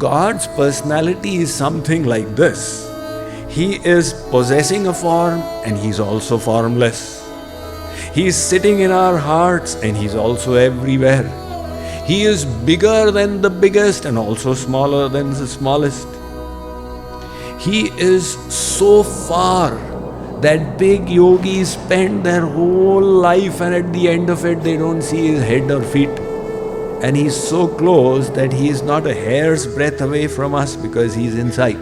God's personality is something like this. He is possessing a form and He's also formless. He is sitting in our hearts and He's also everywhere. He is bigger than the biggest and also smaller than the smallest. He is so far that big yogis spend their whole life and at the end of it they don't see His head or feet. And He's so close that He is not a hair's breadth away from us because He's inside.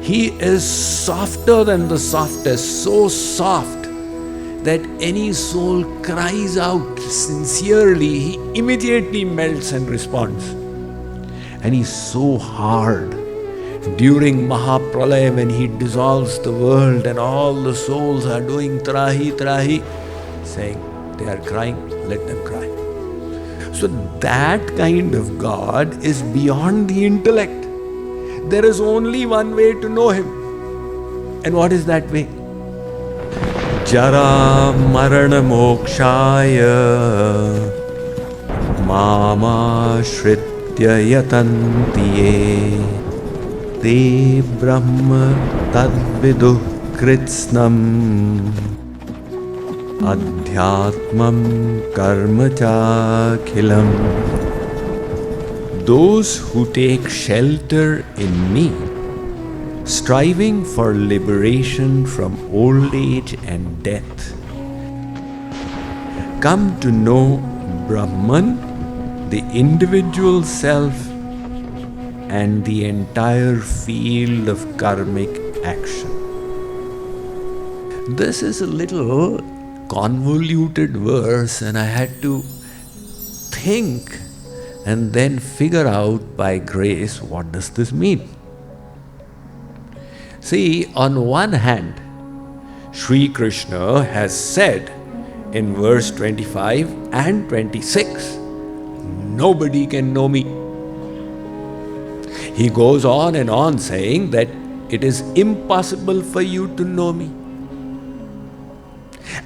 He is softer than the softest, so soft that any soul cries out sincerely, He immediately melts and responds. And He's so hard. During Mahapralaya, when He dissolves the world and all the souls are doing trahi, trahi, saying they are crying, let them cry. So that kind of God is beyond the intellect. There is only one way to know Him. And what is that way? Jara marana mokshaya mama shritya yatantiye te brahma tadviduh kritsnam adhyatmam karma chakhilam. Those who take shelter in me, striving for liberation from old age and death, come to know Brahman, the individual self, and the entire field of karmic action. This is a little convoluted verse, and I had to think and then figure out by grace what does this mean. See, on one hand, Sri Krishna has said in verse 25 and 26, nobody can know me. He goes on and on saying that it is impossible for you to know me.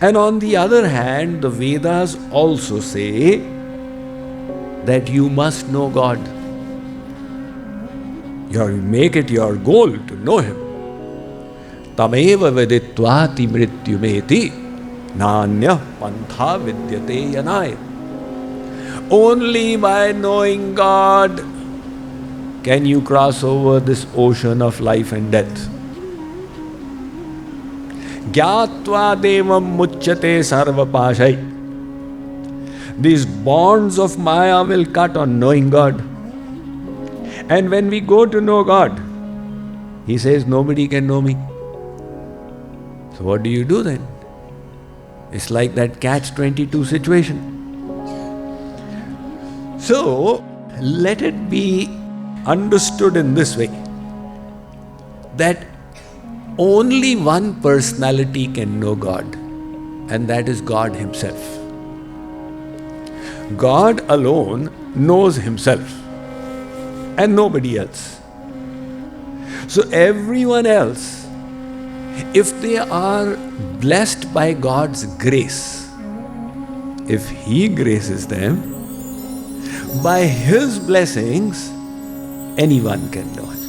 And on the other hand, the Vedas also say that you must know God. You make it your goal to know Him. Tameva veditvati mrityumeti nanya pantha vidyate yanai. Only by knowing God can you cross over this ocean of life and death. Gyatva devam muchyate sarva pashai. These bonds of Maya will cut on knowing God. And when we go to know God, He says, nobody can know me. So what do you do then? It's like that catch-22 situation. So, let it be understood in this way, that only one personality can know God, and that is God Himself. God alone knows Himself and nobody else. So everyone else, if they are blessed by God's grace, if He graces them, by His blessings, anyone can know Him.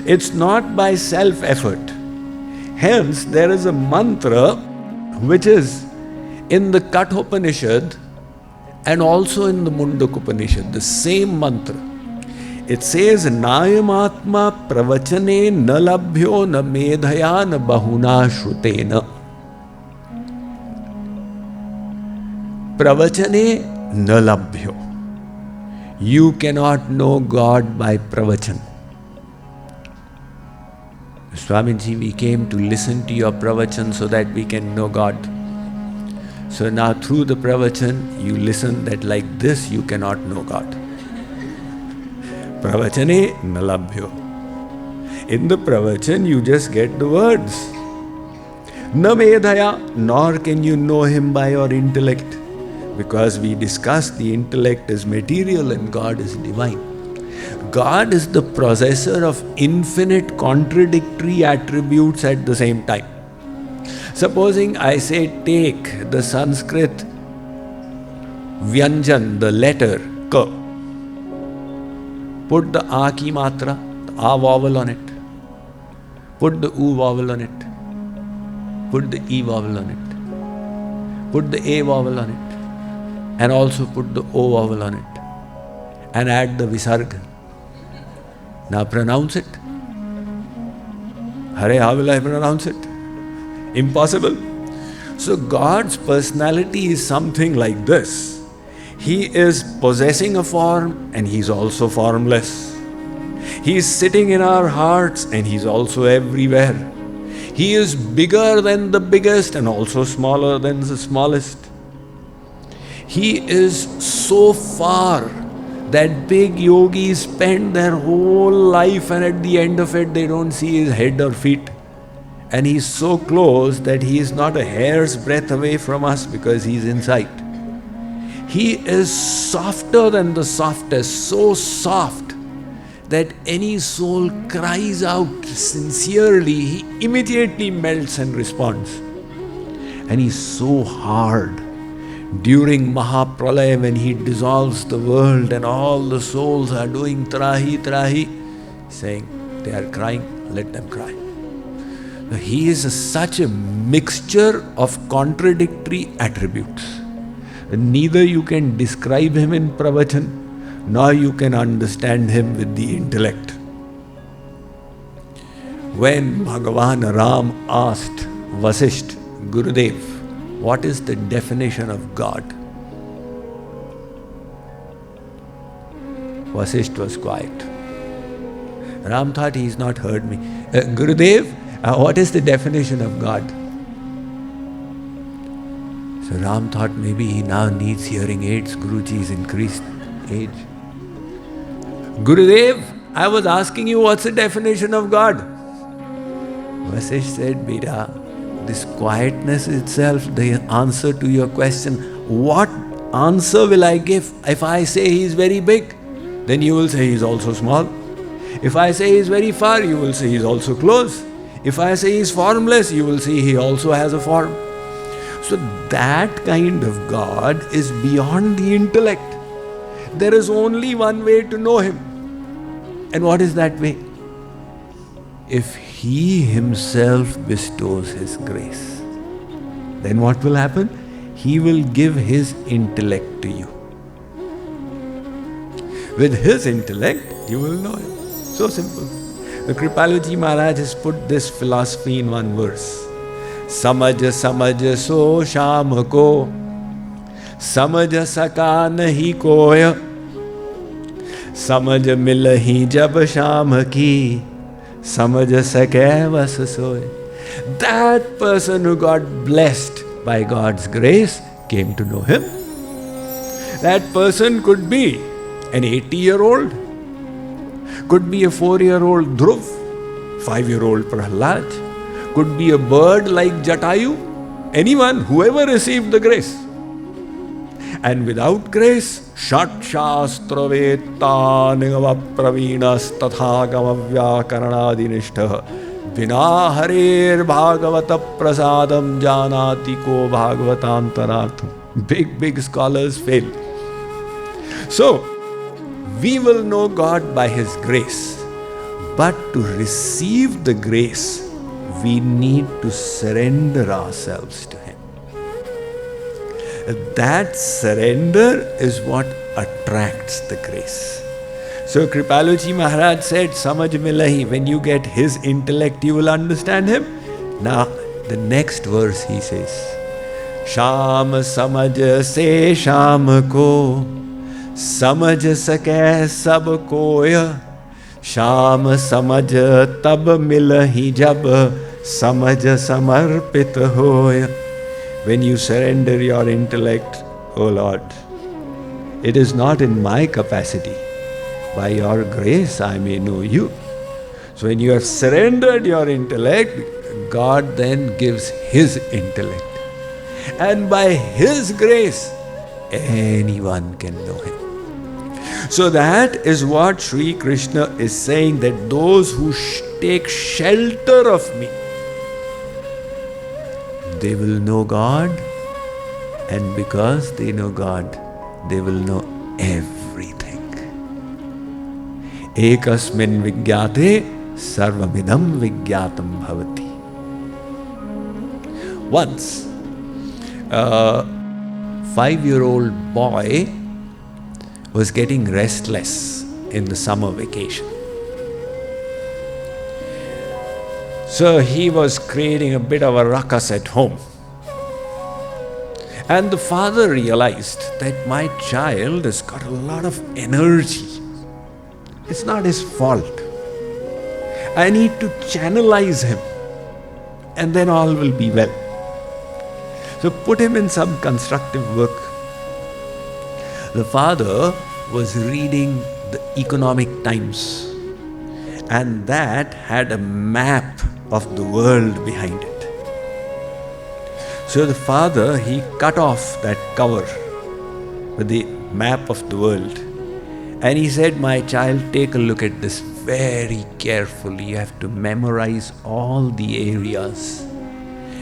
It's not by self-effort. Hence, there is a mantra which is in the Kathopanishad and also in the Mundakupanishad, the same mantra. It says, Nayamatma pravachane na labhyo na medhaya na bahuna shrutena. Pravachane na labhyo. You cannot know God by pravachan. Swamiji, we came to listen to your pravachan so that we can know God. So now through the pravachan, you listen that like this you cannot know God. Pravachane nalabhyo. In the pravachan you just get the words. Na medhaya, nor can you know Him by your intellect. Because we discussed the intellect is material and God is divine. God is the possessor of infinite contradictory attributes at the same time. Supposing I say take the Sanskrit vyanjan, the letter K. Put the A ki matra, the A vowel on it. Put the U vowel on it. Put the E vowel on it. Put the A vowel on it. And also put the O vowel on it. And add the visarga. Now pronounce it. Hare, how will I pronounce it? Impossible. So God's personality is something like this. He is possessing a form and He's also formless. He is sitting in our hearts and He's also everywhere. He is bigger than the biggest and also smaller than the smallest. He is so far that big yogis spend their whole life and at the end of it they don't see his head or feet. And He's so close that He is not a hair's breadth away from us because He's in sight. He is softer than the softest, so soft that any soul cries out sincerely, He immediately melts and responds. And He's so hard. During Mahapralaya, when He dissolves the world and all the souls are doing trahi, trahi, saying, they are crying, let them cry. He is such a mixture of contradictory attributes. Neither you can describe Him in pravachan, nor you can understand Him with the intellect. When Bhagavan Ram asked Vasisht, Gurudev, what is the definition of God? Vasisht was quiet. Ram thought he's not heard me. Gurudev, what is the definition of God? So Ram thought maybe he now needs hearing aids. Guruji's increased age. Gurudev, I was asking you what's the definition of God? Vasisht said, Beta, this quietness itself, the answer to your question. What answer will I give? If I say He is very big, then you will say He is also small. If I say He is very far, you will say He is also close. If I say He is formless, you will see He also has a form. So that kind of God is beyond the intellect. There is only one way to know Him. And what is that way? If He Himself bestows His grace, then what will happen? He will give His intellect to you. With His intellect, you will know Him. So simple. The Kripaluji Maharaj has put this philosophy in one verse. Samaj samaj so sham ko, samaj saka nahi koya, samaj milahi jab sham ki, samaj sake vas soy. That person who got blessed by God's grace came to know Him. That person could be an 80-year-old, could be a 4-year-old Dhruv, 5-year-old Prahlad, could be a bird like Jaṭāyu, anyone, whoever received the grace. And without grace, Shat Shastra Vetta Nigama Pravinas Tatha Gamavya Karanadinishta Vina Harer Bhagavata Prasadam Janati Ko Bhagavatantarartham. Big scholars fail. So, we will know God by His grace. But to receive the grace, we need to surrender ourselves to Him. That surrender is what attracts the grace. So Kripaluji Maharaj said, Samaj milahi, when you get His intellect, you will understand Him. Now, the next verse he says, Sham samaj se sham ko, samaj sake sab koya, Sham samaj tab milahi jab, samaj samarpit hoya. When you surrender your intellect, O Lord, it is not in my capacity. By your grace I may know you. So when you have surrendered your intellect, God then gives His intellect. And by His grace, anyone can know Him. So that is what Sri Krishna is saying, that those who take shelter of me, they will know God, and because they know God, they will know everything. Ekasmin vijñāte sarvamidam vijñātam bhavati. Once, a 5-year-old boy was getting restless in the summer vacation. So he was creating a bit of a ruckus at home. And the father realized that my child has got a lot of energy. It's not his fault. I need to channelize him, and then all will be well. So put him in some constructive work. The father was reading the Economic Times, and that had a map of the world behind it. So the father, he cut off that cover with the map of the world, and he said, my child, take a look at this very carefully. You have to memorize all the areas.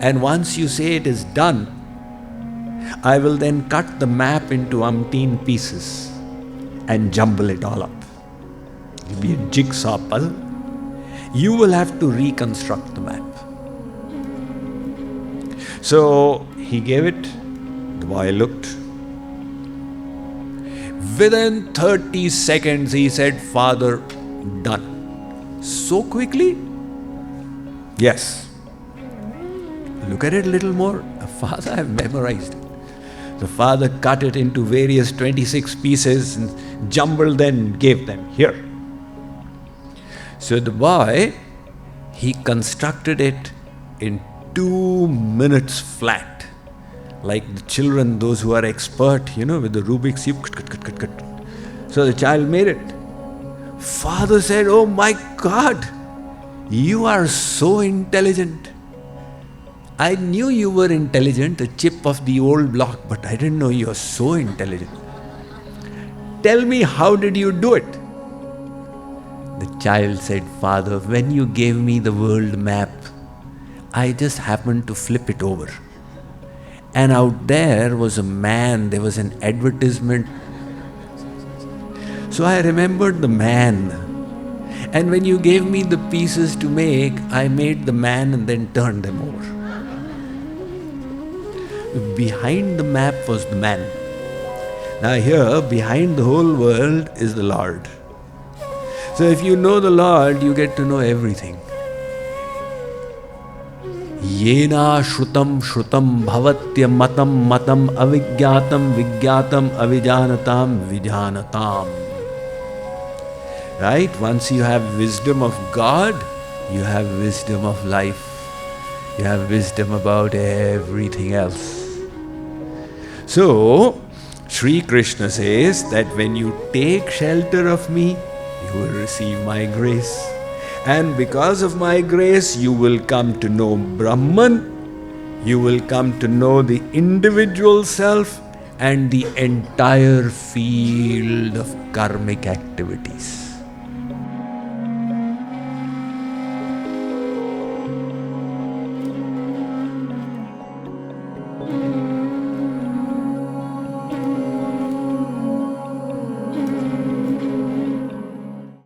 And once you say it is done, I will then cut the map into umpteen pieces and jumble it all up. It will be a jigsaw puzzle. You will have to reconstruct the map. So he gave it. The boy looked. Within 30 seconds, he said, Father, done. So quickly? Yes. Look at it a little more. Father, I have memorized it. The father cut it into various 26 pieces and jumbled them, gave them. Here. So the boy, he constructed it in 2 minutes flat. Like the children, those who are expert, with the Rubik's Cube. So the child made it. Father said, oh my God, you are so intelligent. I knew you were intelligent, a chip of the old block, but I didn't know you are so intelligent. Tell me, how did you do it? The child said, Father, when you gave me the world map, I just happened to flip it over. And out there was a man, there was an advertisement. So I remembered the man. And when you gave me the pieces to make, I made the man and then turned them over. Behind the map was the man. Now here, behind the whole world is the Lord. So if you know the Lord, you get to know everything. Yena shrutam shrutam bhavatya matam matam avijñātam vijñātam avijānatam vijñānatam. Right? Once you have wisdom of God, you have wisdom of life. You have wisdom about everything else. So, Sri Krishna says that when you take shelter of me, you will receive my grace. And because of my grace, you will come to know Brahman, you will come to know the individual self and the entire field of karmic activities.